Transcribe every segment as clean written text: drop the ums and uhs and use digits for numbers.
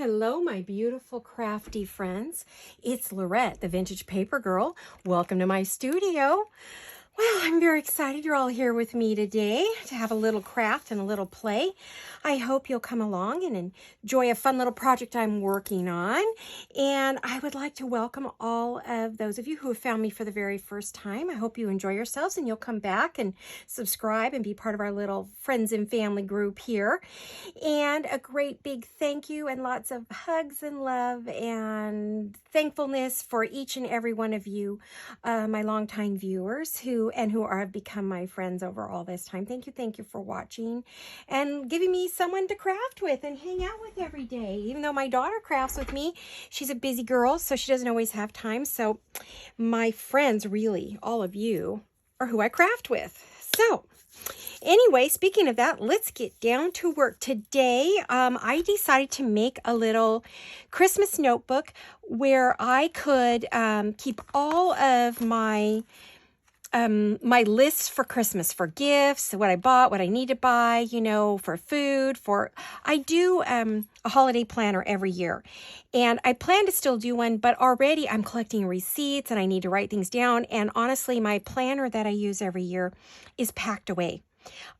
Hello, my beautiful crafty friends. It's Laurette, the Vintage Paper Girl. Welcome to my studio. Well, I'm very excited you're all here with me today to have a little craft and a little play. I hope you'll come along and enjoy a fun little project I'm working on. And I would like to welcome all of those of you who have found me for the very first time. I hope you enjoy yourselves and you'll come back and subscribe and be part of our little friends and family group here. And a great big thank you and lots of hugs and love and thankfulness for each and every one of you, my longtime viewers who have become my friends over all this time. Thank you for watching and giving me someone to craft with and hang out with every day. Even though my daughter crafts with me, she's a busy girl, so she doesn't always have time. So my friends, really, all of you, are who I craft with. So anyway, speaking of that, let's get down to work. Today, I decided to make a little Christmas notebook where I could keep all of my my lists for Christmas, for gifts, what I bought, what I need to buy, for food, I do a holiday planner every year, and I plan to still do one, but already I'm collecting receipts and I need to write things down. And honestly, my planner that I use every year is packed away.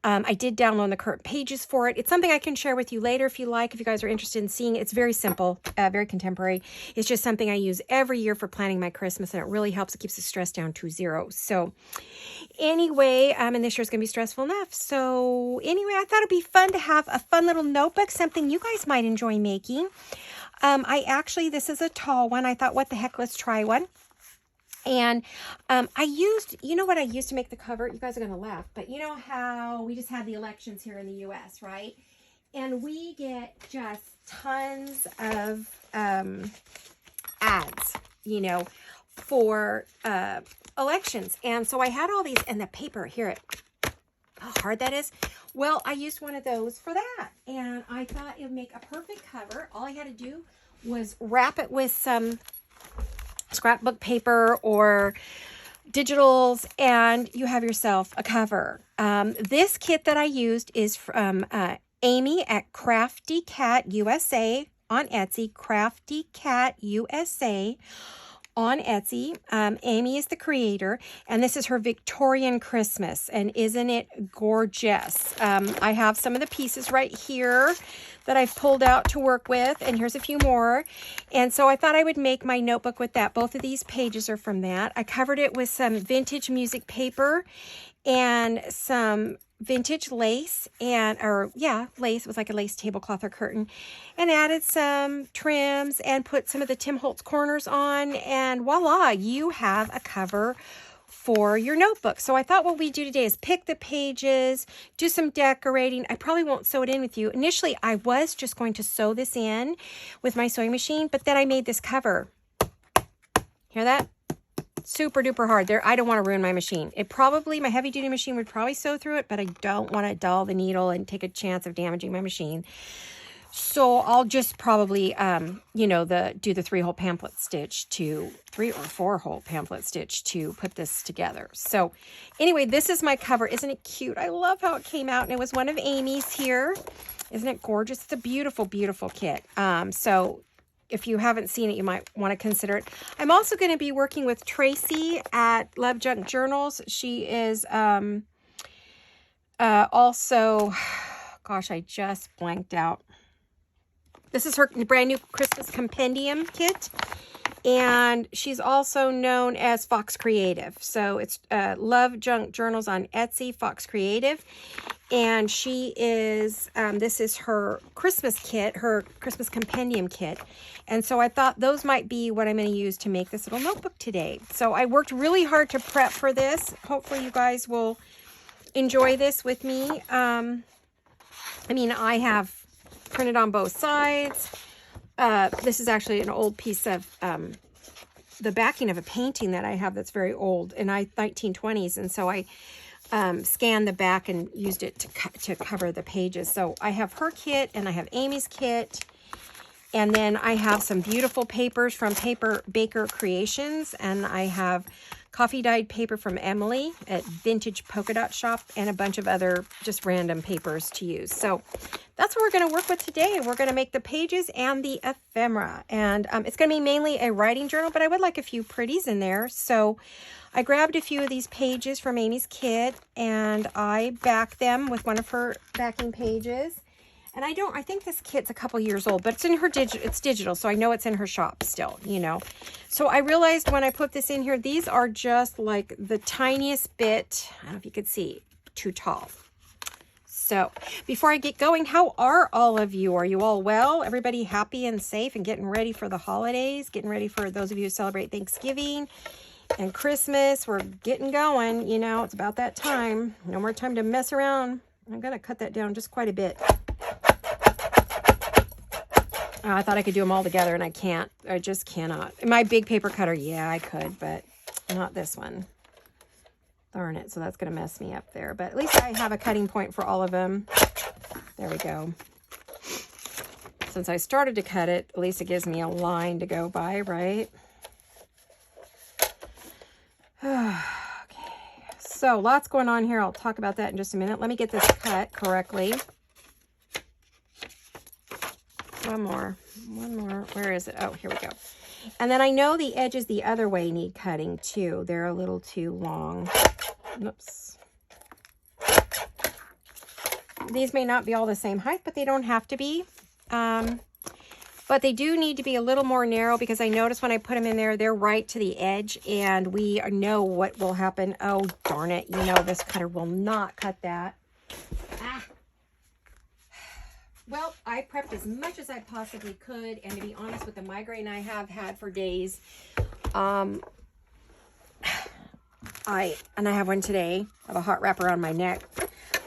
I did download the current pages for it. It's something I can share with you later if you like, if you guys are interested in seeing it. It's very simple, very contemporary. It's just something I use every year for planning my Christmas, and it really helps. It keeps the stress down to zero. So anyway, and this year's going to be stressful enough. So anyway, I thought it'd be fun to have a fun little notebook, something you guys might enjoy making. This is a tall one. I thought, what the heck, let's try one. And I used to make the cover? You guys are going to laugh, but you know how we just had the elections here in the U.S., right? And we get just tons of ads, for elections. And so I had all these, and the paper, how hard that is. Well, I used one of those for that, and I thought it would make a perfect cover. All I had to do was wrap it with some scrapbook paper or digitals, and you have yourself a cover. This kit that I used is from Amy at Crafty Cat USA on Etsy. Crafty Cat USA on Etsy. Amy is the creator, and this is her Victorian Christmas, and isn't it gorgeous? I have some of the pieces right here that I've pulled out to work with, and here's a few more. And so I thought I would make my notebook with that. Both of these pages are from that. I covered it with some vintage music paper and some vintage lace, lace. It was like a lace tablecloth or curtain, and added some trims and put some of the Tim Holtz corners on, and voila, you have a cover for your notebook. So I thought what we do today is pick the pages, do some decorating. I probably won't sew it in with you. Initially, I was just going to sew this in with my sewing machine, but then I made this cover. Hear that? Super duper hard there. I don't want to ruin my machine. My heavy duty machine would probably sew through it, but I don't want to dull the needle and take a chance of damaging my machine. So I'll just probably, do the 3-hole pamphlet stitch to 3 or 4-hole pamphlet stitch to put this together. So anyway, this is my cover. Isn't it cute? I love how it came out, and it was one of Amy's here. Isn't it gorgeous? It's a beautiful, beautiful kit. So if you haven't seen it, you might want to consider it. I'm also going to be working with Tracy at Love Junk Journals. She is also, gosh, I just blanked out. This is her brand new Christmas compendium kit, and she's also known as Fox Creative. So it's Love Junk Journals on Etsy, Fox Creative, and she is, this is her Christmas kit, her Christmas compendium kit, and so I thought those might be what I'm going to use to make this little notebook today. So I worked really hard to prep for this. Hopefully you guys will enjoy this with me. I have printed on both sides. This is actually an old piece of the backing of a painting that I have that's very old, and 1920s, and so I scanned the back and used it to cover the pages. So I have her kit, and I have Amy's kit, and then I have some beautiful papers from Paper Baker Creations, and I have coffee dyed paper from Emily at Vintage Polka Dot Shop, and a bunch of other just random papers to use. So that's what we're going to work with today. We're going to make the pages and the ephemera. And it's going to be mainly a writing journal, but I would like a few pretties in there. So I grabbed a few of these pages from Amy's kit, and I backed them with one of her backing pages. And I think this kit's a couple years old, but it's in her it's digital, so I know it's in her shop still, you know. So I realized when I put this in here, these are just like the tiniest bit, I don't know if you could see, too tall. So before I get going, how are all of you? Are you all well? Everybody happy and safe and getting ready for the holidays? Getting ready for those of you who celebrate Thanksgiving and Christmas? We're getting going, you know, it's about that time. No more time to mess around. I'm going to cut that down just quite a bit. I thought I could do them all together, and I can't. I just cannot. My big paper cutter, yeah, I could, but not this one. Darn it. So that's going to mess me up there. But at least I have a cutting point for all of them. There we go. Since I started to cut it, at least it gives me a line to go by, right? Okay. So lots going on here. I'll talk about that in just a minute. Let me get this cut correctly. One more. Where is it? Oh, here we go. And then I know the edges the other way need cutting too. They're a little too long. Oops. These may not be all the same height, but they don't have to be. But they do need to be a little more narrow, because I notice when I put them in there, they're right to the edge, and we know what will happen. Oh, darn it. You know, this cutter will not cut that. Well, I prepped as much as I possibly could, and to be honest, with the migraine I have had for days, I have one today. I have a hot wrap around my neck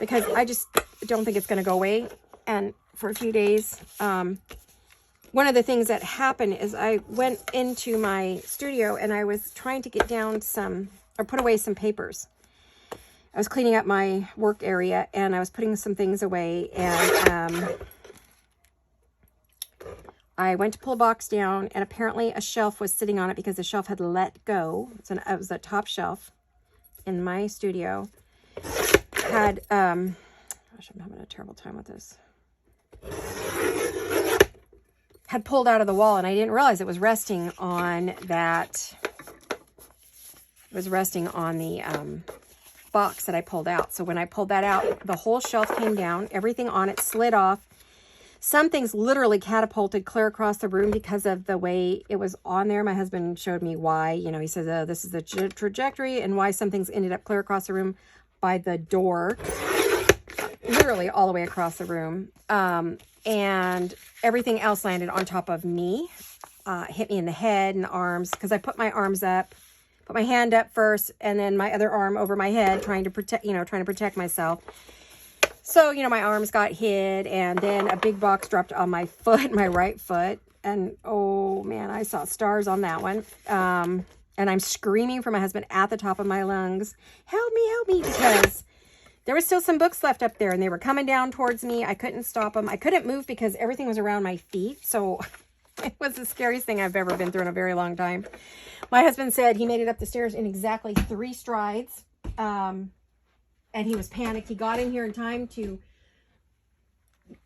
because I just don't think it's going to go away. And for a few days, one of the things that happened is I went into my studio and I was trying to get down put away some papers. I was cleaning up my work area, and I was putting some things away, and I went to pull a box down, and apparently a shelf was sitting on it because the shelf had let go. It was a top shelf in my studio. Gosh, I'm having a terrible time with this. Had pulled out of the wall, and I didn't realize it was resting on that. It was resting on the box that I pulled out. So when I pulled that out, the whole shelf came down, everything on it slid off. Some things literally catapulted clear across the room because of the way it was on there. My husband showed me why. You know, he says, this is the trajectory, and why some things ended up clear across the room by the door, literally all the way across the room. And everything else landed on top of me, hit me in the head and the arms, because I put my arms up, put my hand up first, and then my other arm over my head, trying to protect myself. So, you know, my arms got hit, and then a big box dropped on my foot, my right foot. And, oh, man, I saw stars on that one. And I'm screaming for my husband at the top of my lungs, help me, because there was still some books left up there, and they were coming down towards me. I couldn't stop them. I couldn't move because everything was around my feet. So it was the scariest thing I've ever been through in a very long time. My husband said he made it up the stairs in exactly 3 strides. And he was panicked. He got in here in time to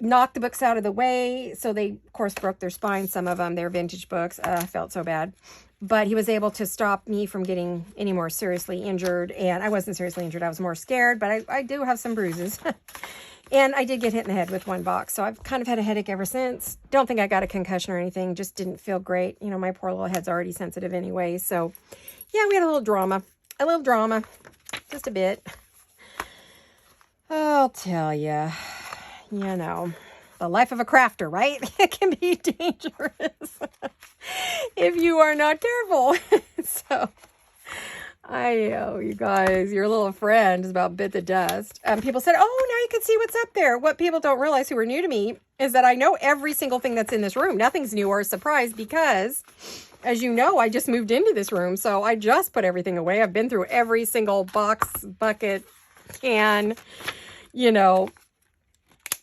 knock the books out of the way. So they, of course, broke their spine. Some of them, they're vintage books. I felt so bad. But he was able to stop me from getting any more seriously injured. And I wasn't seriously injured. I was more scared. But I do have some bruises. And I did get hit in the head with one box. So I've kind of had a headache ever since. Don't think I got a concussion or anything. Just didn't feel great. You know, my poor little head's already sensitive anyway. So, yeah, we had a little drama. Just a bit. I'll tell you, you know, the life of a crafter, right? It can be dangerous if you are not careful. So, I know, you guys, your little friend is about bit the dust. People said, oh, now you can see what's up there. What people don't realize who are new to me is that I know every single thing that's in this room. Nothing's new or a surprise because, as you know, I just moved into this room. So I just put everything away. I've been through every single box, bucket, can, you know,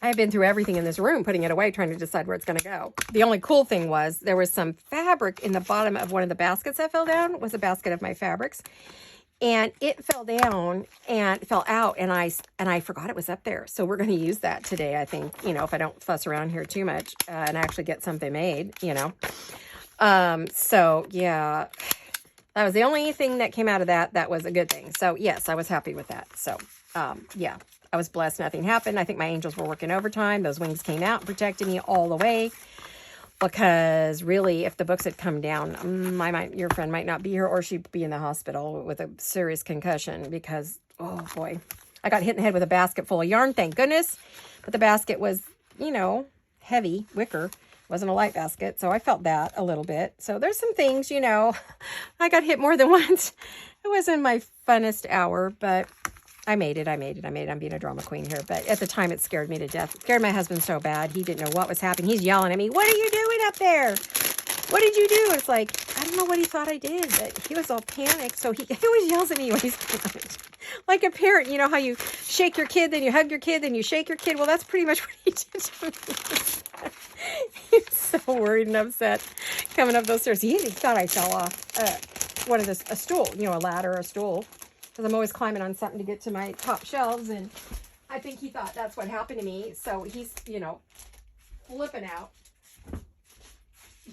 I've been through everything in this room, putting it away, trying to decide where it's going to go. The only cool thing was there was some fabric in the bottom of one of the baskets that fell down. It was a basket of my fabrics. And it fell down and fell out, and I forgot it was up there. So we're going to use that today, I think, you know, if I don't fuss around here too much and actually get something made, you know. So, yeah, that was the only thing that came out of that. That was a good thing. So, yes, I was happy with that. So, yeah. I was blessed. Nothing happened. I think my angels were working overtime. Those wings came out and protected me all the way. Because really, if the books had come down, your friend might not be here, or she'd be in the hospital with a serious concussion. Because, oh boy, I got hit in the head with a basket full of yarn, thank goodness. But the basket was, you know, heavy, wicker. Wasn't a light basket, so I felt that a little bit. So there's some things, you know, I got hit more than once. It wasn't my funnest hour, but I made it. I'm being a drama queen here. But at the time, it scared me to death. It scared my husband so bad. He didn't know what was happening. He's yelling at me, "What are you doing up there? What did you do?" It's like, I don't know what he thought I did, but he was all panicked. So he always yells at me when he's panicked. Like a parent, you know how you shake your kid, then you hug your kid, then you shake your kid? Well, that's pretty much what he did to me. He was so worried and upset coming up those stairs. He thought I fell off a stool, you know, a ladder or a stool. Because I'm always climbing on something to get to my top shelves. And I think he thought that's what happened to me. So he's, you know, flipping out.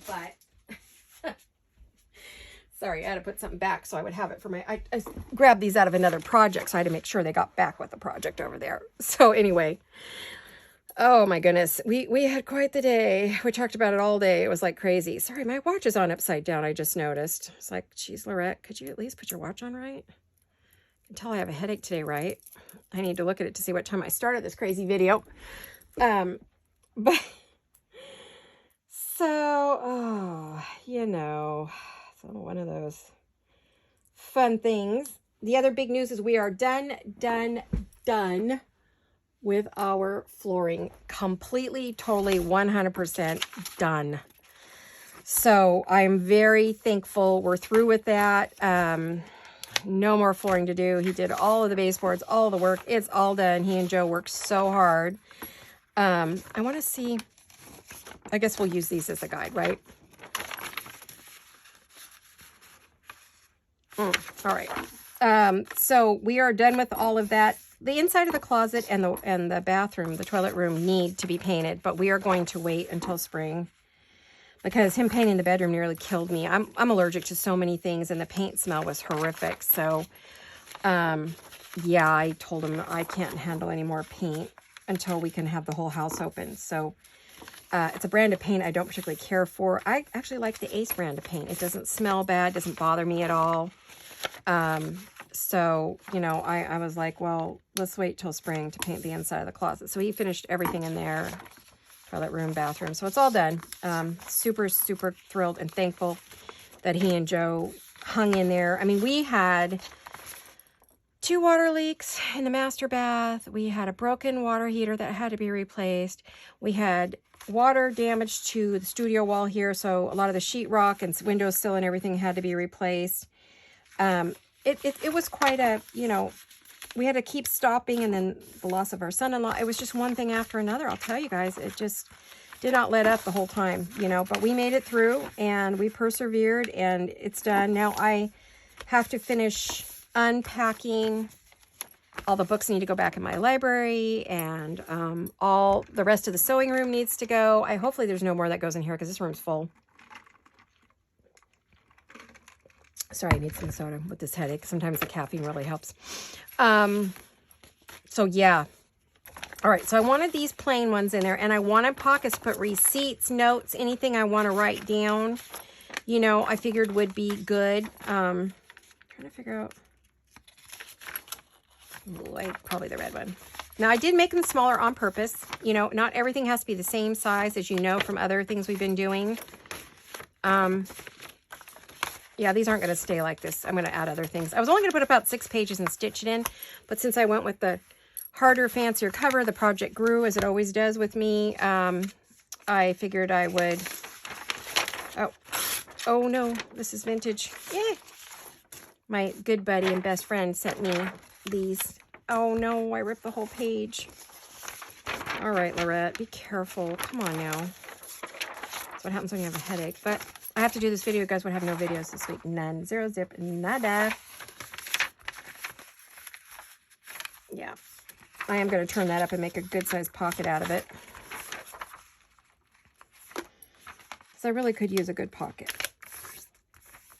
But, sorry, I had to put something back so I would have it for my, I grabbed these out of another project. So I had to make sure they got back with the project over there. So anyway, oh my goodness. We had quite the day. We talked about it all day. It was like crazy. Sorry, my watch is on upside down. I just noticed. It's like, geez, Laurette, could you at least put your watch on right? Until I have a headache today, right? I need to look at it to see what time I started this crazy video. But so, you know, so one of those fun things. The other big news is we are done with our flooring. Completely, totally, 100% done. So I'm very thankful we're through with that. No more flooring to do. He did all of the baseboards, all the work. It's all done. He and Joe worked so hard. I want to see, I guess we'll use these as a guide, right? All right. So we are done with all of that. The inside of the closet and the bathroom, the toilet room, need to be painted, but we are going to wait until spring. Because him painting the bedroom nearly killed me. I'm allergic to so many things, and the paint smell was horrific. So, yeah, I told him I can't handle any more paint until we can have the whole house open. So, it's a brand of paint I don't particularly care for. I actually like the Ace brand of paint. It doesn't smell bad, doesn't bother me at all. So, you know, I was like, well, let's wait till spring to paint the inside of the closet. So he finished everything in there. Toilet room, bathroom. So it's all done. Super, super thrilled and thankful that he and Joe hung in there. I mean, we had 2 water leaks in the master bath. We had a broken water heater that had to be replaced. We had water damage to the studio wall here. So a lot of the sheetrock and windowsill and everything had to be replaced. It was quite a, you know, we had to keep stopping, and then the loss of our son-in-law. It was just one thing after another. I'll tell you guys, it just did not let up the whole time, you know, but we made it through and we persevered and it's done. Now I have to finish unpacking. All the books need to go back in my library, and all the rest of the sewing room needs to go. Hopefully there's no more that goes in here because this room's full. Sorry, I need some soda with this headache. Sometimes the caffeine really helps. So yeah. All right, so I wanted these plain ones in there, and I wanted pockets to put receipts, notes, anything I want to write down, you know, I figured would be good. Trying to figure out, probably the red one. Now, I did make them smaller on purpose. You know, not everything has to be the same size, as you know from other things we've been doing. Yeah, these aren't going to stay like this. I'm going to add other things. I was only going to put about 6 pages and stitch it in, but since I went with the harder, fancier cover, the project grew, as it always does with me. I figured I would... Oh no, this is vintage. Yay! My good buddy and best friend sent me these. Oh no, I ripped the whole page. All right, Laurette, be careful. Come on now. That's what happens when you have a headache. But I have to do this video. You guys would have no videos this week. None. Zero, zip, nada. Yeah. I am going to turn that up and make a good-sized pocket out of it. So I really could use a good pocket.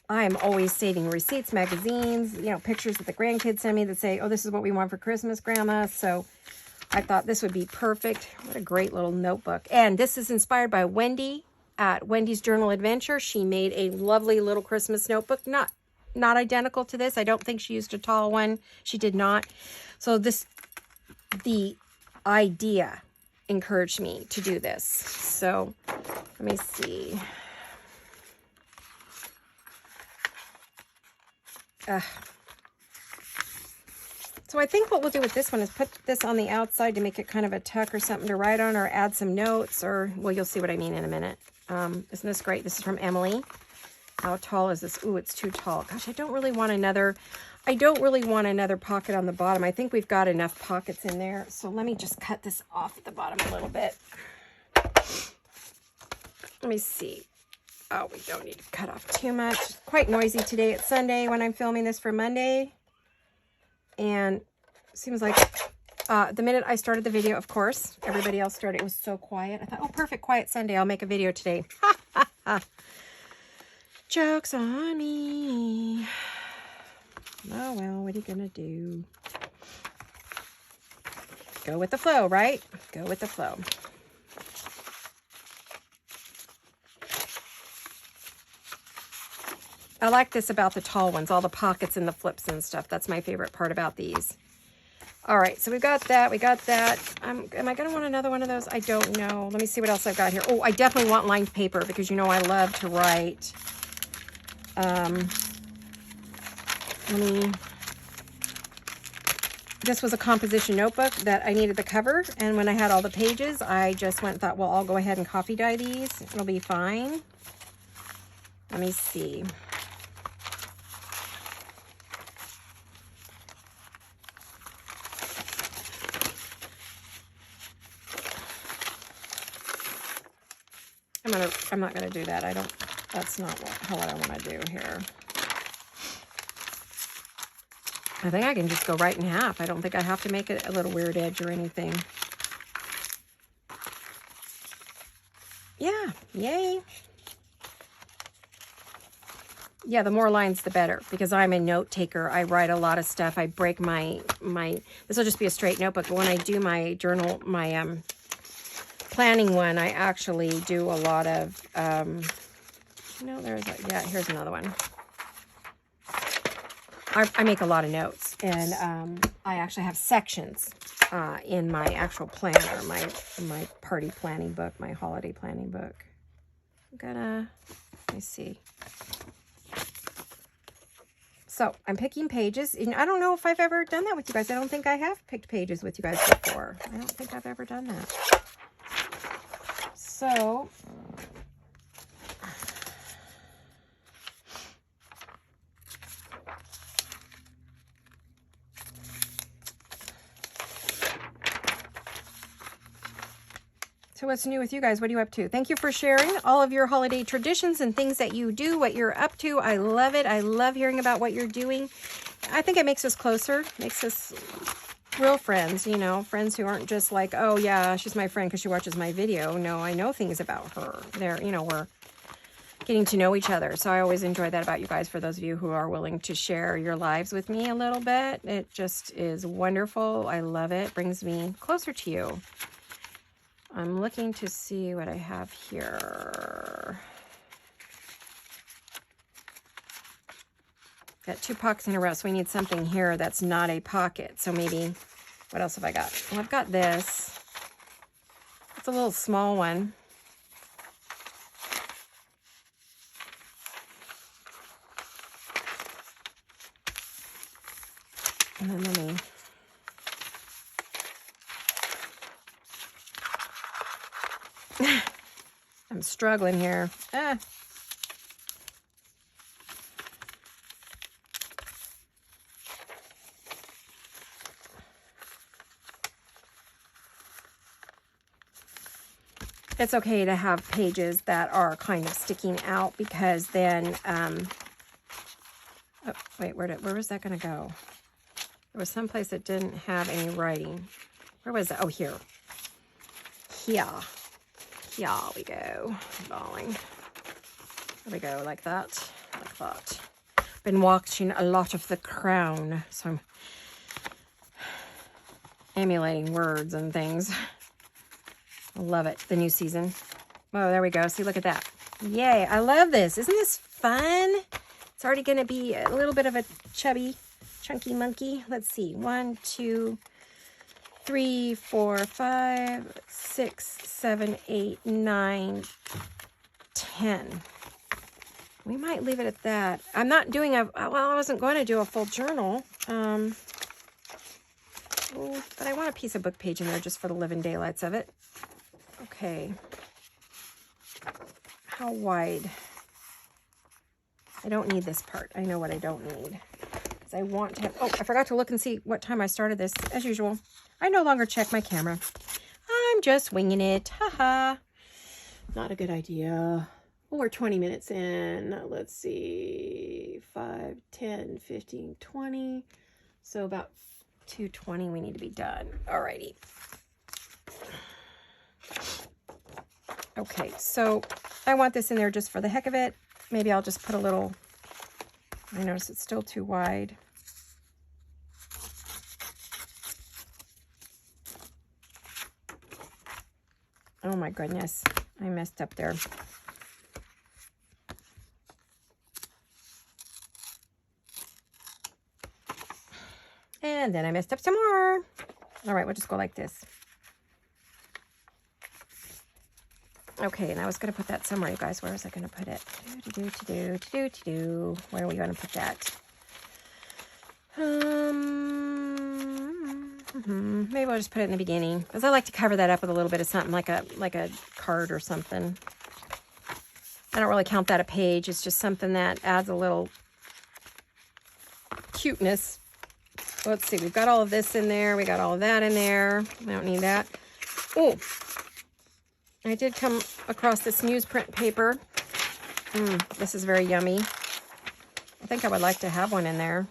I am always saving receipts, magazines, you know, pictures that the grandkids send me that say, oh, this is what we want for Christmas, Grandma. So I thought this would be perfect. What a great little notebook. And this is inspired by Wendy at Wendy's Journal Adventure. She made a lovely little Christmas notebook. Not identical to this. I don't think she used a tall one. She did not. So the idea encouraged me to do this. So let me see. So I think what we'll do with this one is put this on the outside to make it kind of a tuck or something to write on, or add some notes, or, well, you'll see what I mean in a minute. Isn't this great? This is from Emily. How tall is this? Ooh, it's too tall. Gosh, I don't really want another pocket on the bottom. I think we've got enough pockets in there. So let me just cut this off at the bottom a little bit. Let me see. Oh, we don't need to cut off too much. It's quite noisy today. It's Sunday when I'm filming this for Monday. And it seems like the minute I started the video, of course, everybody else started. It was so quiet. I thought, oh, perfect, quiet Sunday. I'll make a video today. Ha, ha, ha. Joke's on me. Oh, well, what are you going to do? Go with the flow, right? Go with the flow. I like this about the tall ones, all the pockets and the flips and stuff. That's my favorite part about these. All right, so we've got that. We got that. Am I going to want another one of those? I don't know. Let me see what else I've got here. Oh, I definitely want lined paper because you know I love to write. This was a composition notebook that I needed the cover, and when I had all the pages, I just went and thought, well, I'll go ahead and coffee dye these. It'll be fine. Let me see. I'm not gonna do that. That's not what I want to do here. I think I can just go right in half. I don't think I have to make it a little weird edge or anything. Yeah, yay. Yeah, the more lines, the better, because I'm a note taker. I write a lot of stuff. I break my this will just be a straight notebook, but when I do my journal, my planning one, I actually do a lot of, here's another one. I make a lot of notes, and I actually have sections in my actual planner, my party planning book, my holiday planning book. Let me see. So I'm picking pages, and I don't know if I've ever done that with you guys. I don't think I have picked pages with you guys before. I don't think I've ever done that. So what's new with you guys? What are you up to? Thank you for sharing all of your holiday traditions and things that you do, what you're up to. I love it. I love hearing about what you're doing. I think it makes us closer, makes us real friends, you know, friends who aren't just like, oh yeah, she's my friend because she watches my video. No, I know things about her. We're getting to know each other. So I always enjoy that about you guys. For those of you who are willing to share your lives with me a little bit, it just is wonderful. I love it. It brings me closer to you. I'm looking to see what I have here. Got 2 pockets in a row, so we need something here that's not a pocket. So maybe, what else have I got? Well, I've got this. It's a little small one. And then let me... I'm struggling here. it's okay to have pages that are kind of sticking out, because then, oh, wait, where was that going to go? There was some place that didn't have any writing. Where was it? Oh, here. Here we go, darling. There we go, like that, like that. Been watching a lot of The Crown, so I'm emulating words and things. I love it, the new season. Oh, there we go. See, look at that. Yay, I love this. Isn't this fun? It's already going to be a little bit of a chunky monkey. Let's see. 1, 2, 3, 4, 5, 6, 7, 8, 9, 10. We might leave it at that. I'm not doing well, I wasn't going to do a full journal. But I want a piece of book page in there just for the living daylights of it. Okay. How wide? I don't need this part. I know what I don't need. Because I want to have... Oh, I forgot to look and see what time I started this. As usual, I no longer check my camera. I'm just winging it. Haha. Not a good idea. Well, we're 20 minutes in. Let's see. 5, 10, 15, 20. So about 2:20 we need to be done. Alrighty. Okay, so I want this in there just for the heck of it. Maybe I'll just put a little... I notice it's still too wide. Oh my goodness. I messed up there. And then I messed up some more. All right, we'll just go like this. Okay, and I was going to put that somewhere, you guys. Where was I going to put it? Where are we going to put that? Maybe I'll just put it in the beginning, because I like to cover that up with a little bit of something like a card or something. I don't really count that a page. It's just something that adds a little cuteness. Let's see. We've got all of this in there. We got all of that in there. I don't need that. Oh, I did come across this newsprint paper. This is very yummy. I think I would like to have one in there.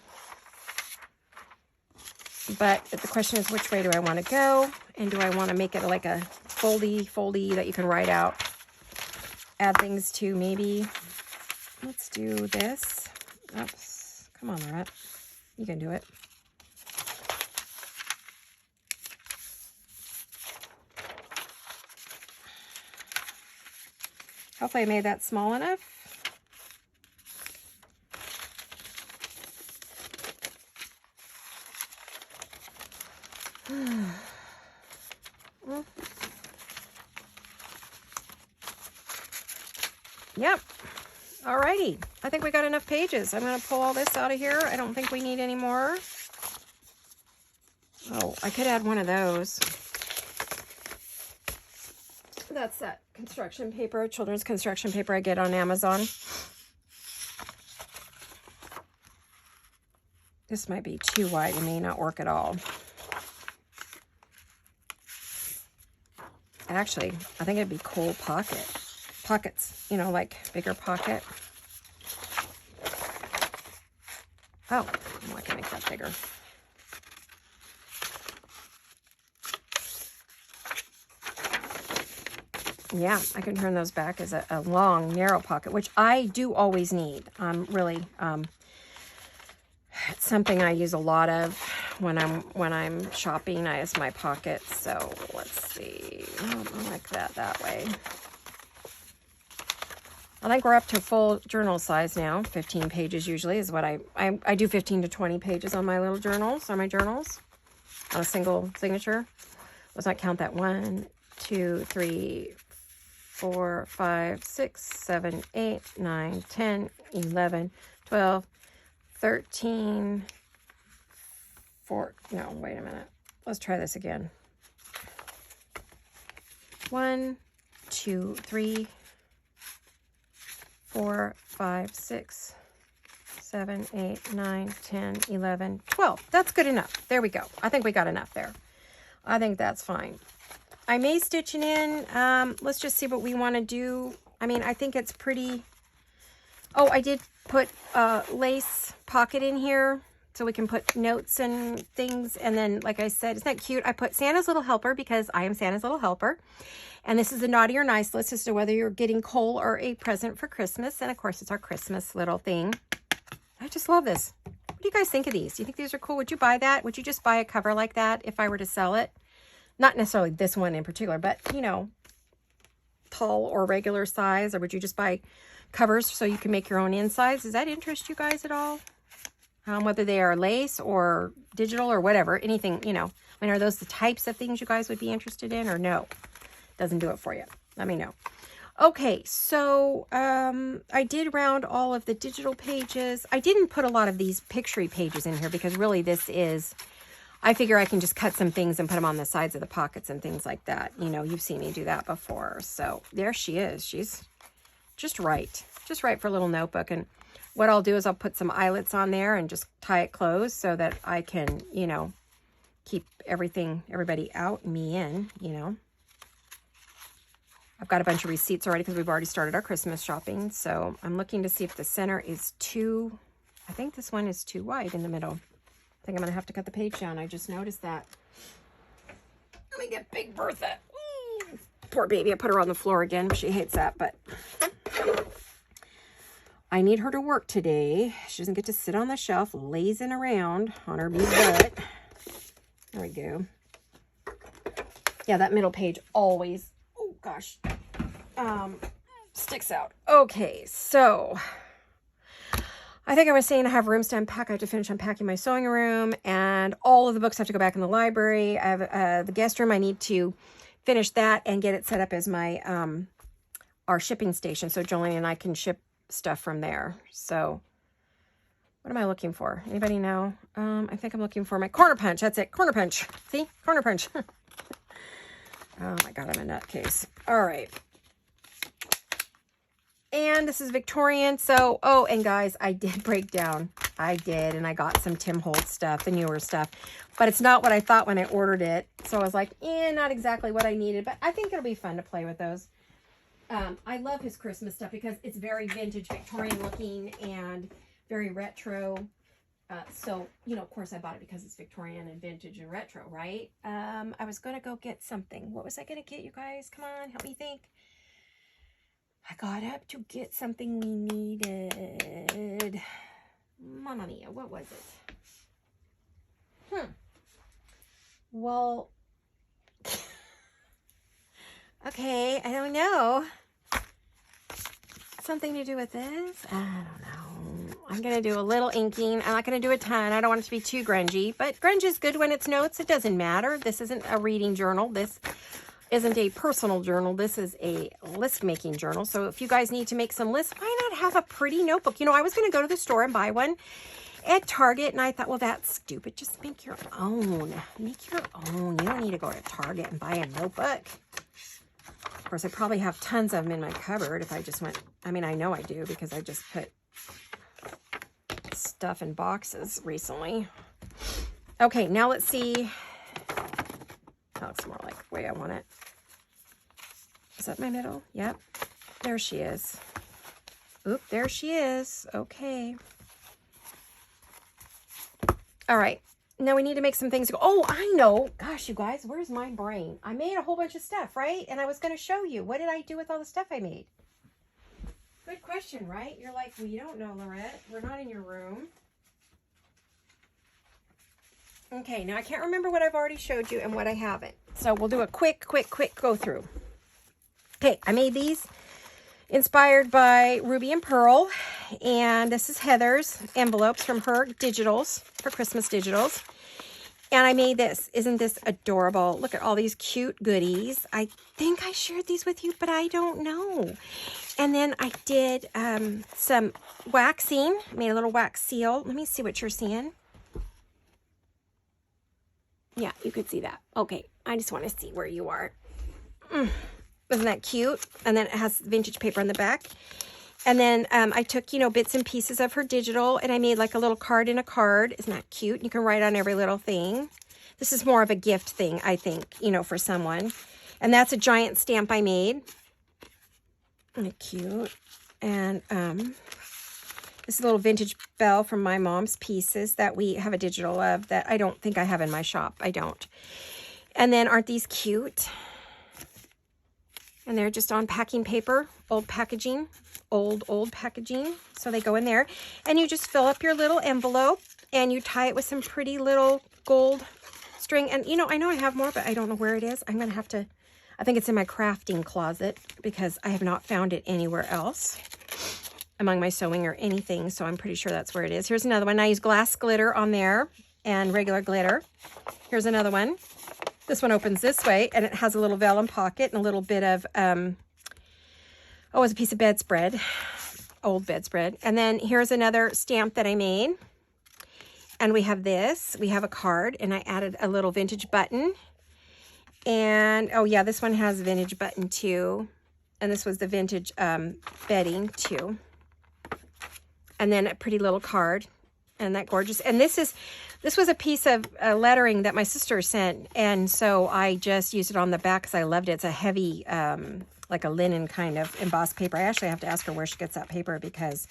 But the question is, which way do I want to go? And do I want to make it like a foldy that you can write out, add things to maybe? Let's do this. Oops. Come on, Laurette. You can do it. Hopefully I made that small enough. Yep. Alrighty. I think we got enough pages. I'm going to pull all this out of here. I don't think we need any more. Oh, I could add one of those. That's that construction paper, children's construction paper I get on Amazon. This might be too wide. It may not work at all. Actually, I think it'd be cool pockets, you know, like bigger pocket. Oh, I can make that bigger. Yeah, I can turn those back as a long, narrow pocket, which I do always need. Really, it's something I use a lot of when I'm shopping. I use my pockets. So let's see. I like that way. I think we're up to full journal size now. 15 pages usually is what I do 15 to 20 pages on my little journals, on my journals, on a single signature. Let's not count that. 1, 2, 3, 4, 5, 6, 7, 8, 9, 10, 11, 12, 13, 4. No, wait a minute. Let's try this again. 1, 2, 3, 4, 5, 6, 7, 8, 9, 10, 11, 12. That's good enough. There we go. I think we got enough there. I think that's fine. I may stitch it in. Let's just see what we want to do. I mean, I think it's pretty. Oh, I did put a lace pocket in here so we can put notes and things. And then, like I said, isn't that cute? I put Santa's Little Helper because I am Santa's Little Helper. And this is the naughty or nice list as to whether you're getting coal or a present for Christmas. And of course, it's our Christmas little thing. I just love this. What do you guys think of these? Do you think these are cool? Would you buy that? Would you just buy a cover like that if I were to sell it? Not necessarily this one in particular, but, you know, tall or regular size. Or would you just buy covers so you can make your own insides? Does that interest you guys at all? Whether they are lace or digital or whatever, anything, you know. I mean, are those the types of things you guys would be interested in or no? Doesn't do it for you. Let me know. Okay, so I did round all of the digital pages. I didn't put a lot of these picture pages in here because really this is, I figure I can just cut some things and put them on the sides of the pockets and things like that. You know, you've seen me do that before. So there she is. She's just right for a little notebook. And what I'll do is I'll put some eyelets on there and just tie it closed so that I can, you know, keep everybody out and me in, you know. I've got a bunch of receipts already because we've already started our Christmas shopping. So I'm looking to see if the center is too, I think this one is too wide in the middle. I think I'm going to have to cut the page down. I just noticed that. Let me get Big Bertha. Poor baby. I put her on the floor again. She hates that, but I need her to work today. She doesn't get to sit on the shelf lazing around on her big butt. There we go. Yeah, that middle page always, oh gosh, sticks out. Okay, so I think I was saying I have rooms to unpack. I have to finish unpacking my sewing room, and all of the books have to go back in the library. I have the guest room. I need to finish that and get it set up as my our shipping station, so Jolene and I can ship stuff from there. So what am I looking for? Anybody know? I think I'm looking for my corner punch. That's it. Corner punch. See? Corner punch. Oh my God, I'm a nutcase. All right. And this is Victorian. So, oh, and guys, I did break down. I did, and I got some Tim Holtz stuff, the newer stuff. But it's not what I thought when I ordered it. So I was like, not exactly what I needed. But I think it'll be fun to play with those. I love his Christmas stuff because it's very vintage Victorian looking and very retro. So, you know, of course I bought it because it's Victorian and vintage and retro, right? I was going to go get something. What was I going to get, you guys? Come on, help me think. I got up to get something we needed. Mamma mia, what was it? Well, okay, I don't know. Something to do with this? I don't know. I'm going to do a little inking. I'm not going to do a ton. I don't want it to be too grungy, but grunge is good when it's notes. It doesn't matter. This isn't a reading journal. This isn't a personal journal. This is a list making journal. So if you guys need to make some lists, why not have a pretty notebook? You know, I was going to go to the store and buy one at Target, and I thought, well, that's stupid. Just make your own. Make your own. You don't need to go to Target and buy a notebook. Of course, I probably have tons of them in my cupboard if I just went, I mean, I know I do because I just put stuff in boxes recently. Okay, now let's see. That looks more like the way I want it. Is that my middle? Yep. There she is. Oop, there she is. Okay. All right. Now we need to make some things go. Oh, I know. Gosh, you guys, where's my brain? I made a whole bunch of stuff, right? And I was going to show you. What did I do with all the stuff I made? Good question, right? You're like, well, you don't know, Laurette. We're not in your room. Okay, now I can't remember what I've already showed you and what I haven't. So we'll do a quick go through. Okay, I made these inspired by Ruby and Pearl. And this is Heather's envelopes from her digitals, her Christmas digitals. And I made this. Isn't this adorable? Look at all these cute goodies. I think I shared these with you, but I don't know. And then I did some waxing. I made a little wax seal. Let me see what you're seeing. Yeah, you could see that. Okay, I just want to see where you are. Isn't that cute? And then it has vintage paper on the back. And then I took, you know, bits and pieces of her digital, and I made like a little card in a card. Isn't that cute? You can write on every little thing. This is more of a gift thing, I think, you know, for someone. And that's a giant stamp I made. Isn't it cute? And this is a little vintage bell from my mom's pieces that we have a digital of that I don't think I have in my shop. I don't. And then aren't these cute? And they're just on packing paper, old packaging, old packaging. So they go in there. And you just fill up your little envelope and you tie it with some pretty little gold string. And you know I have more, but I don't know where it is. I'm going to have to, I think it's in my crafting closet because I have not found it anywhere else among my sewing or anything. So I'm pretty sure that's where it is. Here's another one. I use glass glitter on there and regular glitter. Here's another one. This one opens this way, and it has a little vellum pocket and a little bit of, it's a piece of bedspread, old bedspread. And then here's another stamp that I made. And we have this. We have a card, and I added a little vintage button. And, oh yeah, this one has a vintage button too. And this was the vintage bedding too. And then a pretty little card. And that gorgeous. And this was a piece of lettering that my sister sent. And so I just used it on the back because I loved it. It's a heavy, like a linen kind of embossed paper. I actually have to ask her where she gets that paper because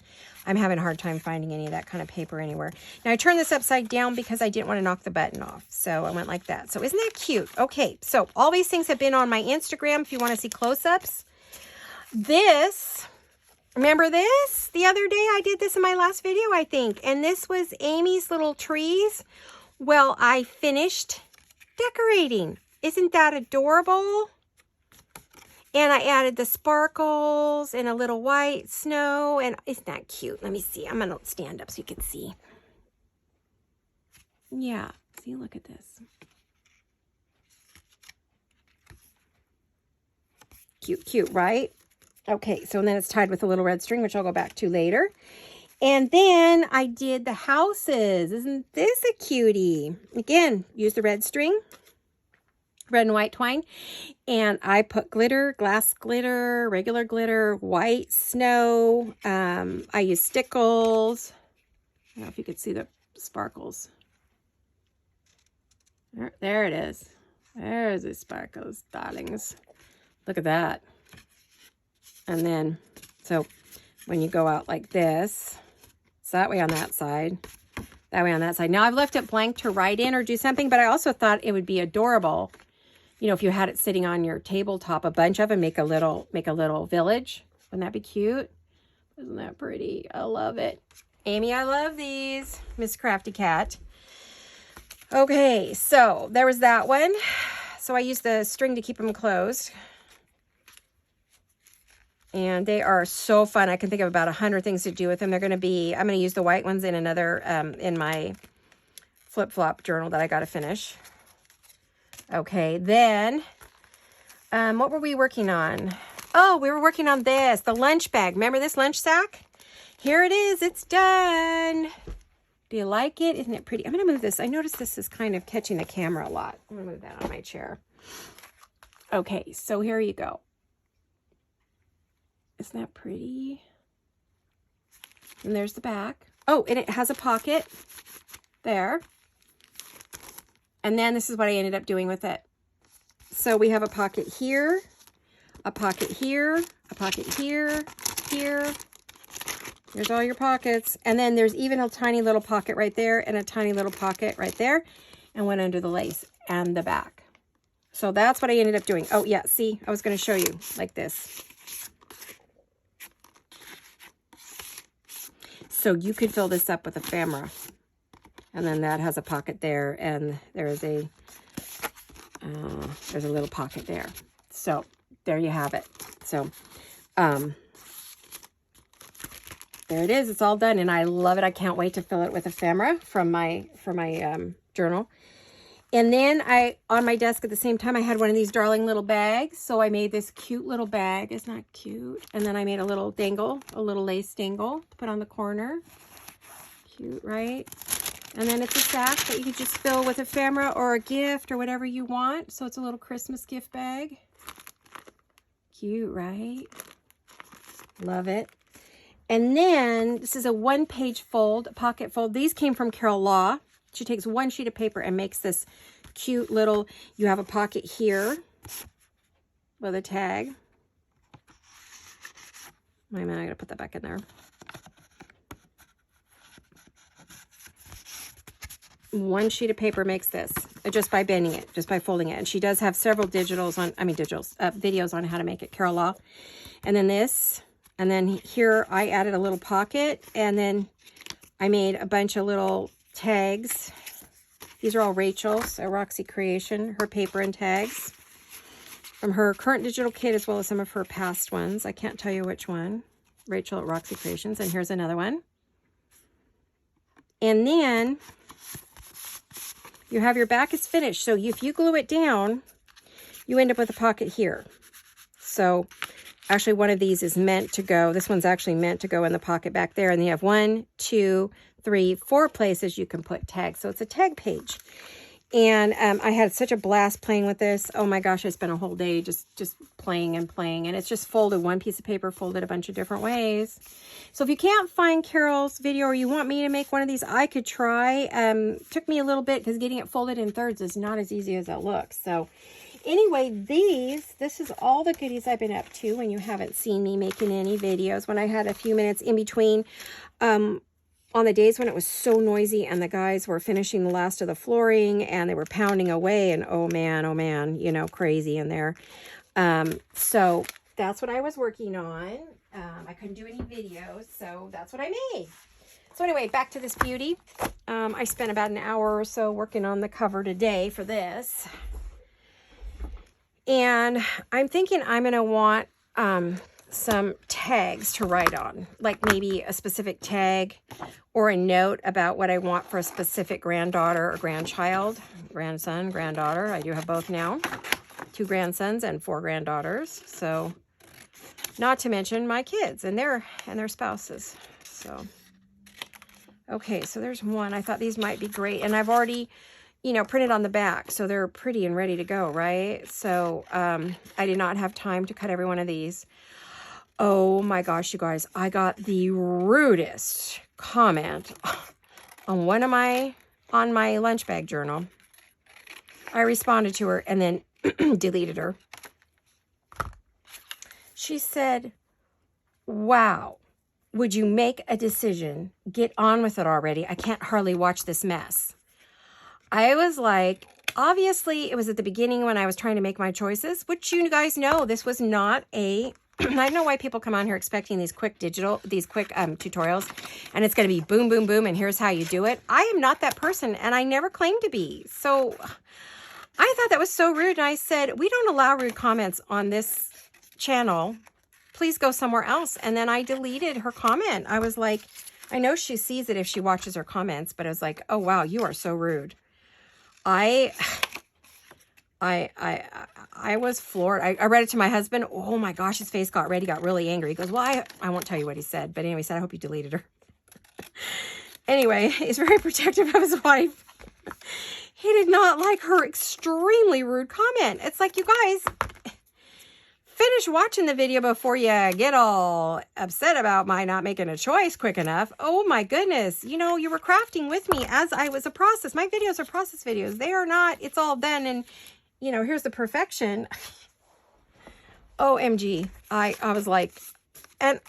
I'm having a hard time finding any of that kind of paper anywhere. Now I turned this upside down because I didn't want to knock the button off. So I went like that. So isn't that cute? Okay, so all these things have been on my Instagram if you want to see close-ups. This... Remember this? The other day I did this in my last video, I think. And this was Amy's little trees. Well, I finished decorating. Isn't that adorable? And I added the sparkles and a little white snow. And isn't that cute? Let me see. I'm going to stand up so you can see. Yeah. See, look at this. Cute, cute, right? Okay, so then it's tied with a little red string, which I'll go back to later. And then I did the houses. Isn't this a cutie? Again, use the red string, red and white twine. And I put glitter, glass glitter, regular glitter, white snow. I use stickles. I don't know if you could see the sparkles. There it is. There's the sparkles, darlings. Look at that. And then, so when you go out like this, it's that way on that side, that way on that side. Now I've left it blank to write in or do something, but I also thought it would be adorable, you know, if you had it sitting on your tabletop, a bunch of them, make a little village. Wouldn't that be cute? Isn't that pretty? I love it. Amy, I love these. Miss Crafty Cat. Okay, so there was that one. So I used the string to keep them closed. And they are so fun. I can think of about 100 things to do with them. I'm going to use the white ones in another, in my flip-flop journal that I got to finish. Okay, then, what were we working on? Oh, we were working on this, the lunch bag. Remember this lunch sack? Here it is. It's done. Do you like it? Isn't it pretty? I'm going to move this. I noticed this is kind of catching the camera a lot. I'm going to move that on my chair. Okay, so here you go. Isn't that pretty? And there's the back. Oh, and it has a pocket there. And then this is what I ended up doing with it. So we have a pocket here, a pocket here, a pocket here, here. There's all your pockets. And then there's even a tiny little pocket right there and a tiny little pocket right there. And one under the lace and the back. So that's what I ended up doing. Oh, yeah, see, I was going to show you like this. So you could fill this up with ephemera. And then that has a pocket there. And there's a little pocket there. So there you have it. So there it is. It's all done. And I love it. I can't wait to fill it with ephemera for my journal. And then on my desk at the same time, I had one of these darling little bags. So I made this cute little bag. Isn't that cute? And then I made a little dangle, a little lace dangle to put on the corner. Cute, right? And then it's a sack that you can just fill with ephemera or a gift or whatever you want. So it's a little Christmas gift bag. Cute, right? Love it. And then this is a one-page fold, pocket fold. These came from Carol Law. She takes one sheet of paper and makes this cute little, you have a pocket here. with a tag. Wait a minute, I gotta put that back in there. One sheet of paper makes this just by bending it, just by folding it. And she does have several videos on how to make it, Carol Law. And then this, and then here I added a little pocket, and then I made a bunch of little tags. These are all Rachel's, Roxy Creation, her paper and tags from her current digital kit, as well as some of her past ones. I can't tell you which one. Rachel at Roxy Creations. And here's another one. And then you have your back is finished. So if you glue it down, you end up with a pocket here. So actually one of these is meant to go. This one's actually meant to go in the pocket back there. And then you have 1, 2, 3, 4 places you can put tags. So it's a tag page. And I had such a blast playing with this. Oh my gosh, I spent a whole day just playing and playing. And it's just folded one piece of paper, folded a bunch of different ways. So if you can't find Carol's video, or you want me to make one of these, I could try. Took me a little bit because getting it folded in thirds is not as easy as it looks. So anyway, this is all the goodies I've been up to when you haven't seen me making any videos. When I had a few minutes in between, on the days when it was so noisy and the guys were finishing the last of the flooring and they were pounding away, and oh man, you know, crazy in there. So that's what I was working on. I couldn't do any videos, so that's what I made. So anyway, back to this beauty. I spent about an hour or so working on the cover today for this. And I'm thinking I'm going to want some tags to write on, like maybe a specific tag or a note about what I want for a specific granddaughter or grandchild, grandson, granddaughter. I do have both now, 2 grandsons and 4 granddaughters. So not to mention my kids and their spouses. So, okay, so there's one. I thought these might be great. And I've already, you know, printed on the back, so they're pretty and ready to go, right? So I did not have time to cut every one of these. Oh my gosh, you guys, I got the rudest comment on my lunch bag journal. I responded to her and then deleted her. She said, wow, would you make a decision? Get on with it already. I can't hardly watch this mess. I was like, obviously it was at the beginning when I was trying to make my choices, which you guys know, this was not a I don't know why people come on here expecting these quick tutorials, and it's going to be boom, boom, boom, and here's how you do it. I am not that person, and I never claimed to be. So I thought that was so rude, and I said, we don't allow rude comments on this channel. Please go somewhere else. And then I deleted her comment. I was like, I know she sees it if she watches her comments, but I was like, oh, wow, you are so rude. I was floored. I read it to my husband. Oh my gosh, his face got red. He got really angry. He goes, well, I won't tell you what he said. But anyway, he said, I hope you deleted her. Anyway, he's very protective of his wife. He did not like her extremely rude comment. It's like, you guys, finish watching the video before you get all upset about my not making a choice quick enough. Oh my goodness. You know, you were crafting with me as I was a process. My videos are process videos. They are not, it's all done and, you know, here's the perfection. OMG. I was like, and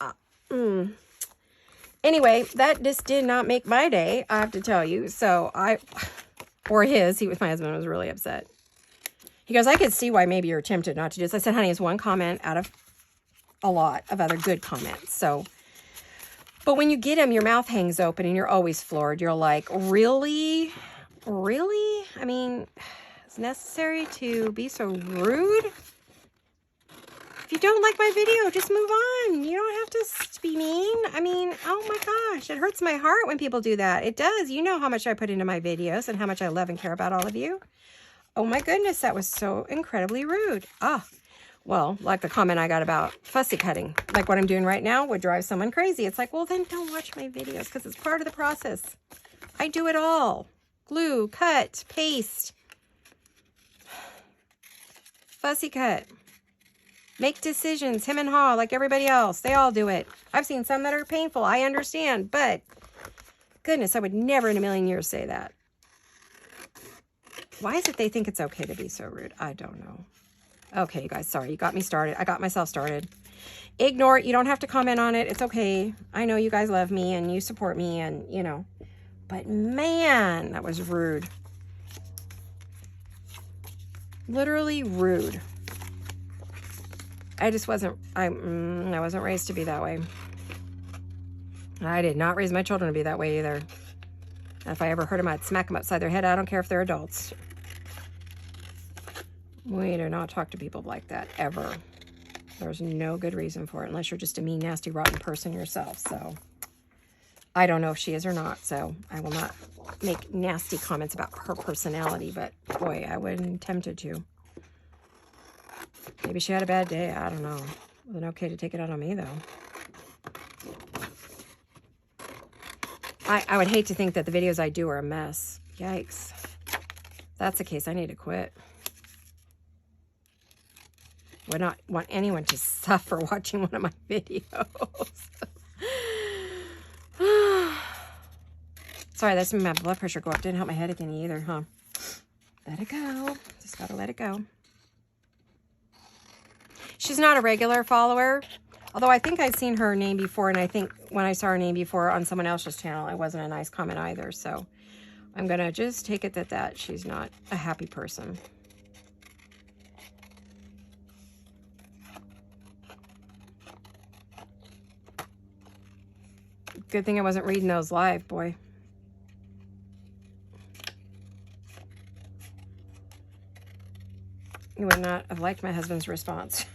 anyway, that just did not make my day, I have to tell you. So my husband was really upset. He goes, I could see why maybe you're tempted not to do this. I said, honey, it's one comment out of a lot of other good comments. So, but when you get them, your mouth hangs open and you're always floored. You're like, really? Really? I mean, it's necessary to be so rude? If you don't like my video, just move on. You don't have to be mean. I mean, oh my gosh, it hurts my heart when people do that. It does. You know how much I put into my videos and how much I love and care about all of you. Oh my goodness, that was so incredibly rude. Well, like the comment I got about fussy cutting, like what I'm doing right now would drive someone crazy. It's like, well, then don't watch my videos because it's part of the process. I do it all. Glue, cut, paste, fussy cut, make decisions, hem and haw like everybody else. They all do it. I've seen some that are painful. I understand, but goodness, I would never in a million years say that. Why is it they think it's okay to be so rude? I don't know. Okay, you guys, sorry. You got me started. I got myself started. Ignore it. You don't have to comment on it. It's okay. I know you guys love me and you support me and, you know. But man, that was rude. Literally rude. I just wasn't, I wasn't raised to be that way. I did not raise my children to be that way either. If I ever heard them, I'd smack them upside their head. I don't care if they're adults. We do not talk to people like that, ever. There's no good reason for it, unless you're just a mean, nasty, rotten person yourself. So, I don't know if she is or not, so I will not make nasty comments about her personality, but boy, I wasn't tempted to. Maybe she had a bad day, I don't know. It wasn't okay to take it out on me, though. I would hate to think that the videos I do are a mess. Yikes. If that's the case, I need to quit. Would not want anyone to suffer watching one of my videos. Sorry, that's made my blood pressure go up. Didn't help my headache any either, huh? Let it go. Just gotta let it go. She's not a regular follower. Although I think I've seen her name before, and I think when I saw her name before on someone else's channel, it wasn't a nice comment either. So I'm going to just take it that she's not a happy person. Good thing I wasn't reading those live, boy. You would not have liked my husband's response.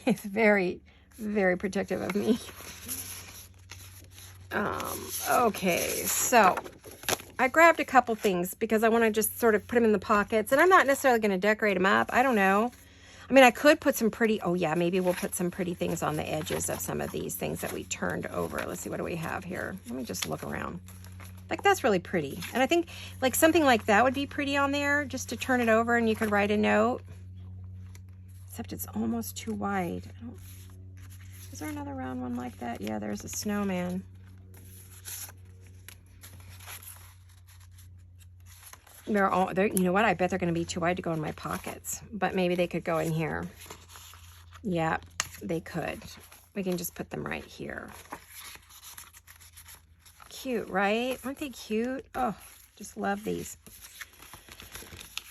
He's very, very protective of me. Okay, so I grabbed a couple things because I want to just sort of put them in the pockets. And I'm not necessarily going to decorate them up. I don't know. I mean, I could put some pretty, oh yeah, maybe we'll put some pretty things on the edges of some of these things that we turned over. Let's see, what do we have here? Let me just look around. Like, that's really pretty. And I think, like, something like that would be pretty on there, just to turn it over and you could write a note. Except it's almost too wide. Is there another round one like that? Yeah, there's a snowman. They're all, you know what? I bet they're going to be too wide to go in my pockets. But maybe they could go in here. Yeah, they could. We can just put them right here. Cute, right? Aren't they cute? Oh, just love these.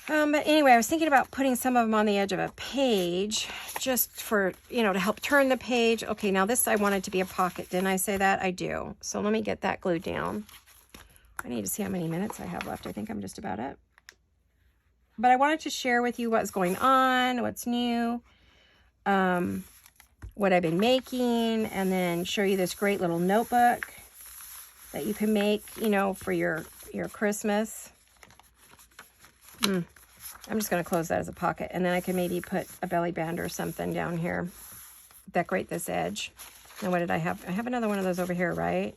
But anyway, I was thinking about putting some of them on the edge of a page just for, you know, to help turn the page. Okay, now this I wanted to be a pocket. Didn't I say that? I do. So let me get that glued down. I need to see how many minutes I have left. I think I'm just about it. But I wanted to share with you what's going on, what's new, what I've been making, and then show you this great little notebook that you can make, you know, for your Christmas. I'm just going to close that as a pocket. And then I can maybe put a belly band or something down here. Decorate this edge. Now, what did I have? I have another one of those over here, right?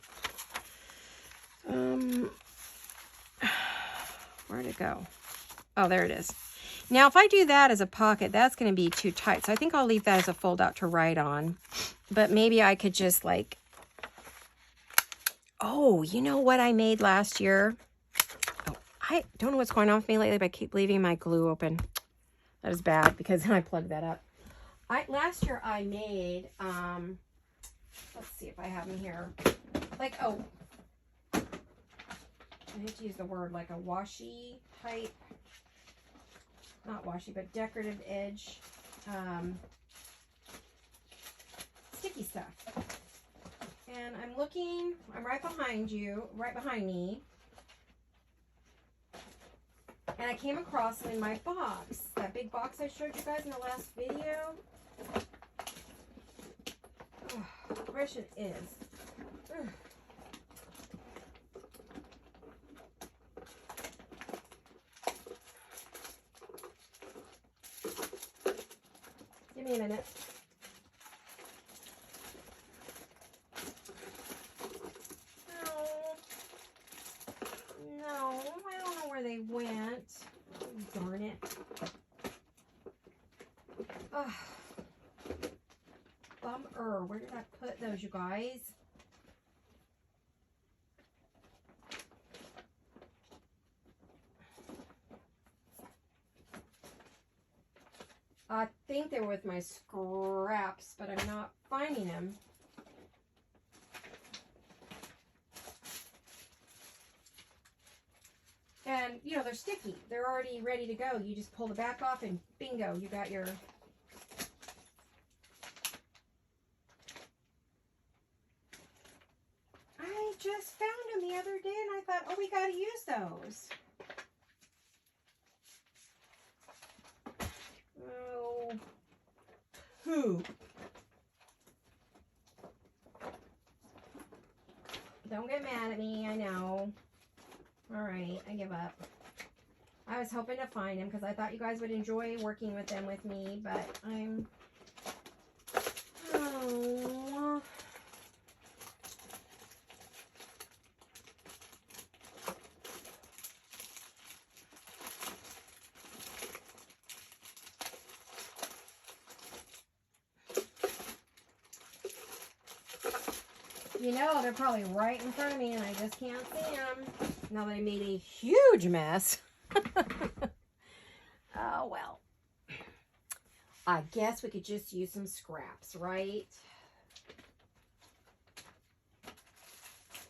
Where'd it go? Oh, there it is. Now, if I do that as a pocket, that's going to be too tight. So I think I'll leave that as a fold out to write on. But maybe I could just like... Oh, you know what I made last year? I don't know what's going on with me lately, but I keep leaving my glue open. That is bad because then I plugged that up. Last year I made, let's see if I have them here. Like, oh, I hate to use the word, like a washi type, not washi, but decorative edge, sticky stuff. And I'm right behind you, right behind me. And I came across them in my box. That big box I showed you guys in the last video. Oh, where it is. Ugh. Give me a minute. No, I don't know where they went. Darn it. Ugh. Bummer. Where did I put those, you guys? I think they were with my scraps, but I'm not finding them. And, you know, they're sticky. They're already ready to go. You just pull the back off and bingo, you got your... I just found them the other day and I thought, oh, we got to use those. Oh. Who? Don't get mad at me, I know. All right, I give up. I was hoping to find them because I thought you guys would enjoy working with them with me, but I'm... Oh. You know, they're probably right in front of me and I just can't see them. Now that I made a huge mess. Oh, well. I guess we could just use some scraps, right?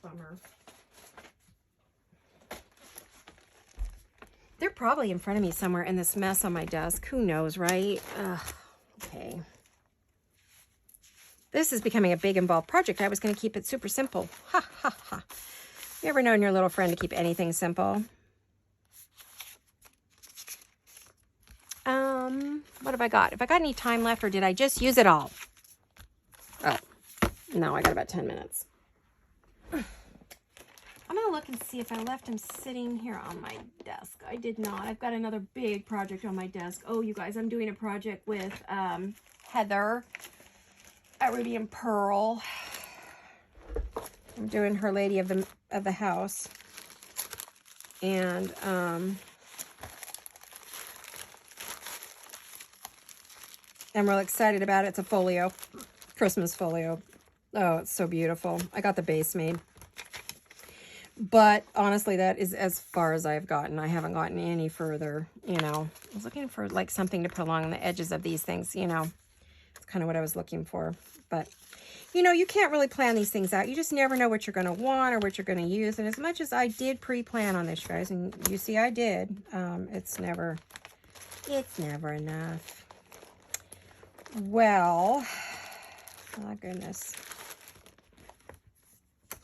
Bummer. They're probably in front of me somewhere in this mess on my desk. Who knows, right? Ugh, okay. This is becoming a big involved project. I was going to keep it super simple. Ha, ha, ha. You ever known your little friend to keep anything simple? What have I got? Have I got any time left or did I just use it all? Oh, no, I got about 10 minutes. I'm going to look and see if I left him sitting here on my desk. I did not. I've got another big project on my desk. Oh, you guys, I'm doing a project with Heather at Ruby and Pearl. I'm doing her lady of the house. And I'm real excited about it. It's a folio, Christmas folio. Oh, it's so beautiful. I got the base made. But honestly, that is as far as I've gotten. I haven't gotten any further, you know. I was looking for like something to put along the edges of these things, you know. It's kind of what I was looking for. But, you know, you can't really plan these things out. You just never know what you're going to want or what you're going to use. And as much as I did pre-plan on this, guys, and you see I did, it's never enough. Well, oh goodness.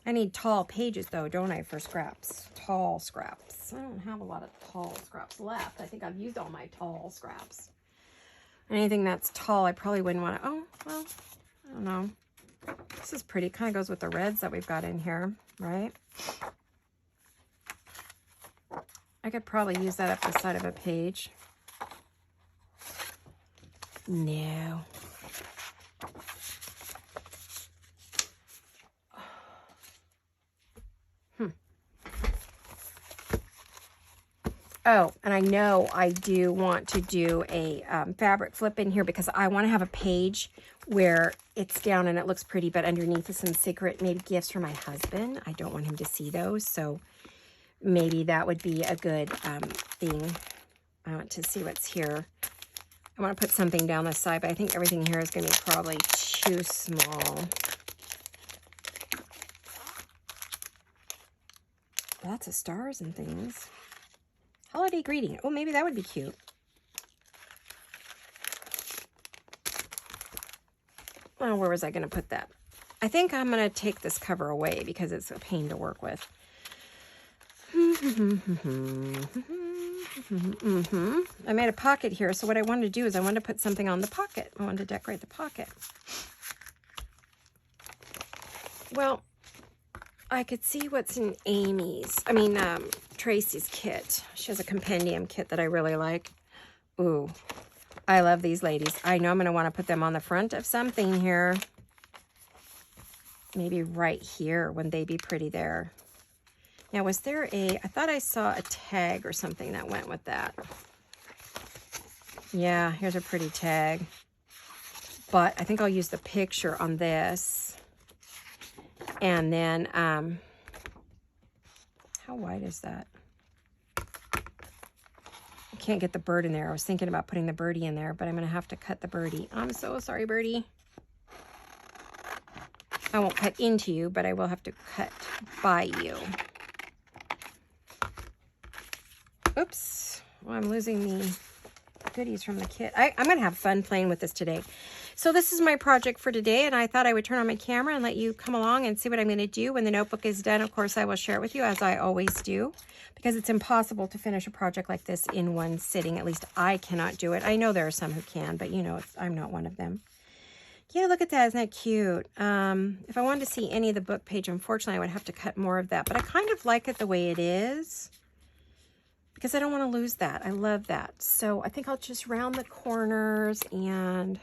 I need tall pages, though, don't I, for scraps? Tall scraps. I don't have a lot of tall scraps left. I think I've used all my tall scraps. Anything that's tall, I probably wouldn't want to... Oh, well, I don't know. This is pretty. Kind of goes with the reds that we've got in here, right? I could probably use that up the side of a page. No. Oh, and I know I do want to do a fabric flip in here because I want to have a page where it's down and it looks pretty, but underneath is some secret maybe gifts for my husband. I don't want him to see those, so maybe that would be a good thing. I want to see what's here. I want to put something down this side, but I think everything here is going to be probably too small. Lots of stars and things. Holiday greeting. Oh, maybe that would be cute. Oh, where was I going to put that? I think I'm going to take this cover away because it's a pain to work with. I made a pocket here, so what I wanted to do is I wanted to put something on the pocket. I wanted to decorate the pocket. Well, I could see what's in Tracy's kit. She has a compendium kit that I really like. Ooh, I love these ladies. I know I'm going to want to put them on the front of something here. Maybe right here. Wouldn't they be pretty there? Now, was there I thought I saw a tag or something that went with that. Yeah, here's a pretty tag. But I think I'll use the picture on this. And then, how wide is that? I can't get the bird in there. I was thinking about putting the birdie in there, but I'm going to have to cut the birdie. I'm so sorry, birdie. I won't cut into you, but I will have to cut by you. Oops. Well, I'm losing the goodies from the kit. I'm going to have fun playing with this today. So this is my project for today, and I thought I would turn on my camera and let you come along and see what I'm going to do. When the notebook is done, of course, I will share it with you, as I always do, because it's impossible to finish a project like this in one sitting. At least I cannot do it. I know there are some who can, but you know, I'm not one of them. Yeah, look at that. Isn't that cute? If I wanted to see any of the book page, unfortunately, I would have to cut more of that. But I kind of like it the way it is because I don't want to lose that. I love that. So I think I'll just round the corners and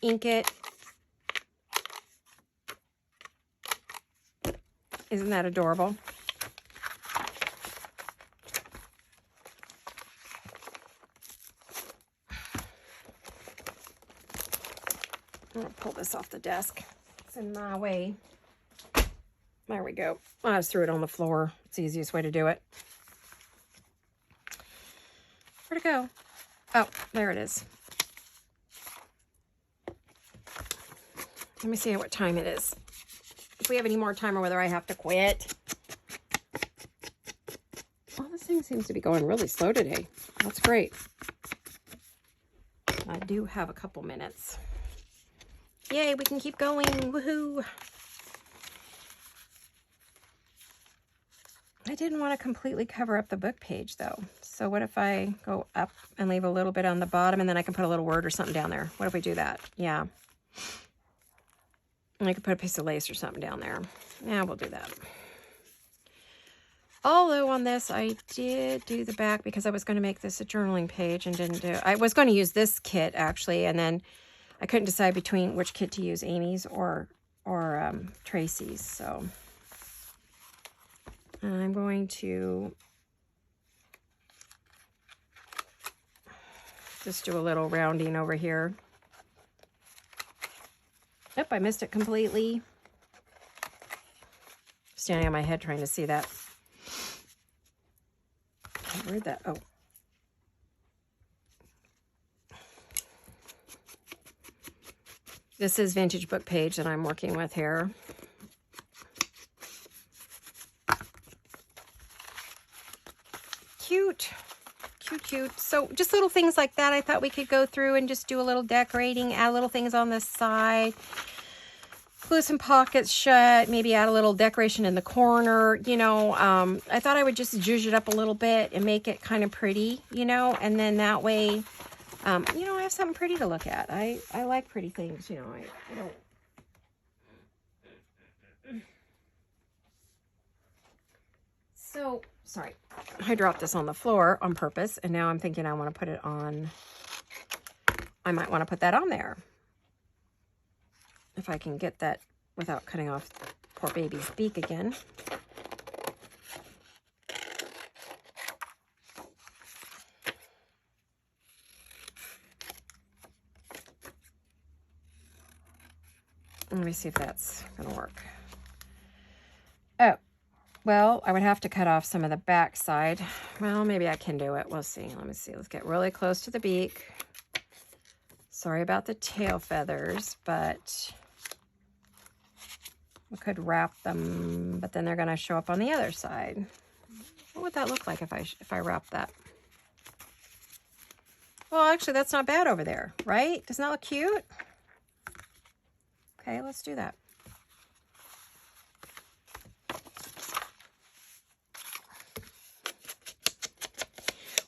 ink it. Isn't that adorable? I'm going to pull this off the desk. It's in my way. There we go. I just threw it on the floor. It's the easiest way to do it. Where'd it go? Oh, there it is. Let me see what time it is. If we have any more time or whether I have to quit. Well, this thing seems to be going really slow today. That's great. I do have a couple minutes. Yay, we can keep going. Woohoo. I didn't want to completely cover up the book page, though. So what if I go up and leave a little bit on the bottom, and then I can put a little word or something down there? What if we do that? Yeah. I could put a piece of lace or something down there. Yeah, we'll do that. Although on this, I did do the back because I was going to make this a journaling page and didn't do it. I was going to use this kit, actually, and then I couldn't decide between which kit to use, Amy's or Tracy's. So I'm going to just do a little rounding over here. Yep, I missed it completely. Standing on my head trying to see that. Where'd that? Oh. This is vintage book page that I'm working with here. Cute. Cute, cute. So just little things like that. I thought we could go through and just do a little decorating, add little things on the side, glue some pockets shut, maybe add a little decoration in the corner. You know, I thought I would just zhuzh it up a little bit and make it kind of pretty, you know, and then that way, you know, I have something pretty to look at. I like pretty things, you know. I don't. So, sorry. I dropped this on the floor on purpose, and now I'm thinking I want to put it on. I might want to put that on there. If I can get that without cutting off poor baby's beak again. Let me see if that's going to work. Oh, well, I would have to cut off some of the back side. Well, maybe I can do it. We'll see. Let me see. Let's get really close to the beak. Sorry about the tail feathers, but we could wrap them, but then they're going to show up on the other side. What would that look like if I wrap that? Well, actually, that's not bad over there, right? Doesn't that look cute? Okay, let's do that.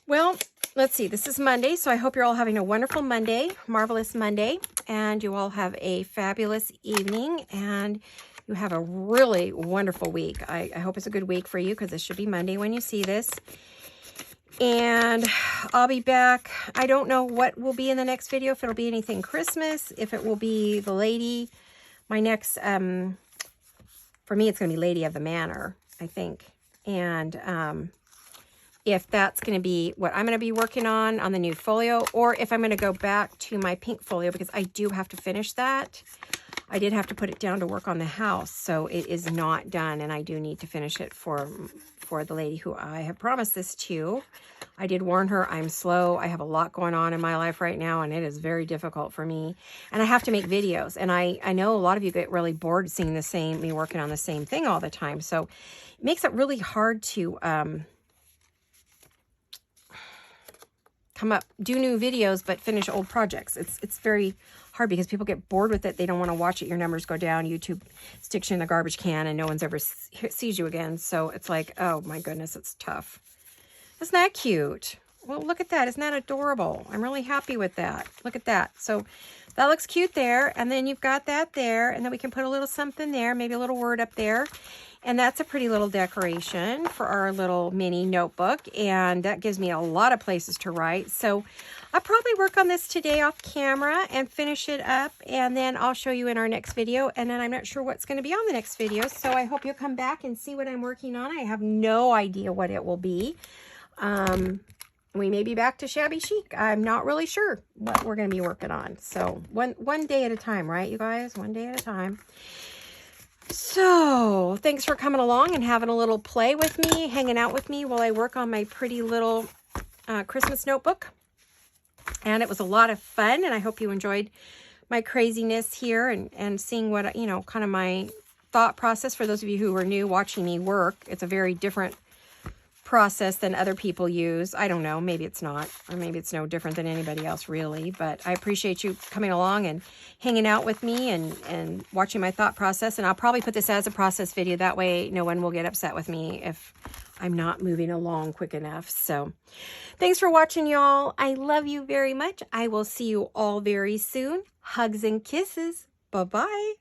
Well, let's see. This is Monday, so I hope you're all having a wonderful Monday, marvelous Monday, and you all have a fabulous evening, and you have a really wonderful week. I hope it's a good week for you, because this should be Monday when you see this. And I'll be back. I don't know what will be in the next video, if it'll be anything Christmas, if it will be the lady. My next, for me, it's going to be Lady of the Manor, I think. And if that's going to be what I'm going to be working on the new folio, or if I'm going to go back to my pink folio, because I do have to finish that. I did have to put it down to work on the house, so it is not done, and I do need to finish it for the lady who I have promised this to. I did warn her I'm slow. I have a lot going on in my life right now, and it is very difficult for me. And I have to make videos, and I know a lot of you get really bored seeing me working on the same thing all the time, so it makes it really hard to do new videos, but finish old projects. It's very hard because people get bored with it. They don't want to watch it. Your numbers go down. YouTube sticks you in the garbage can and no one's ever sees you again. So it's like, oh my goodness, it's tough. Isn't that cute? Well, look at that. Isn't that adorable? I'm really happy with that. Look at that. So that looks cute there. And then you've got that there. And then we can put a little something there, maybe a little word up there. And that's a pretty little decoration for our little mini notebook. And that gives me a lot of places to write. So I'll probably work on this today off camera and finish it up. And then I'll show you in our next video. And then I'm not sure what's going to be on the next video. So I hope you'll come back and see what I'm working on. I have no idea what it will be. We may be back to shabby chic. I'm not really sure what we're going to be working on. So one day at a time, right, you guys? One day at a time. So thanks for coming along and having a little play with me, hanging out with me while I work on my pretty little Christmas notebook. And it was a lot of fun, and I hope you enjoyed my craziness here and seeing what, you know, kind of my thought process. For those of you who are new watching me work, it's a very different process than other people use. I don't know, maybe it's not, or maybe it's no different than anybody else really, but I appreciate you coming along and hanging out with me and watching my thought process. And I'll probably put this as a process video, that way no one will get upset with me if I'm not moving along quick enough. So thanks for watching, y'all. I love you very much. I will see you all very soon. Hugs and kisses. Bye-bye.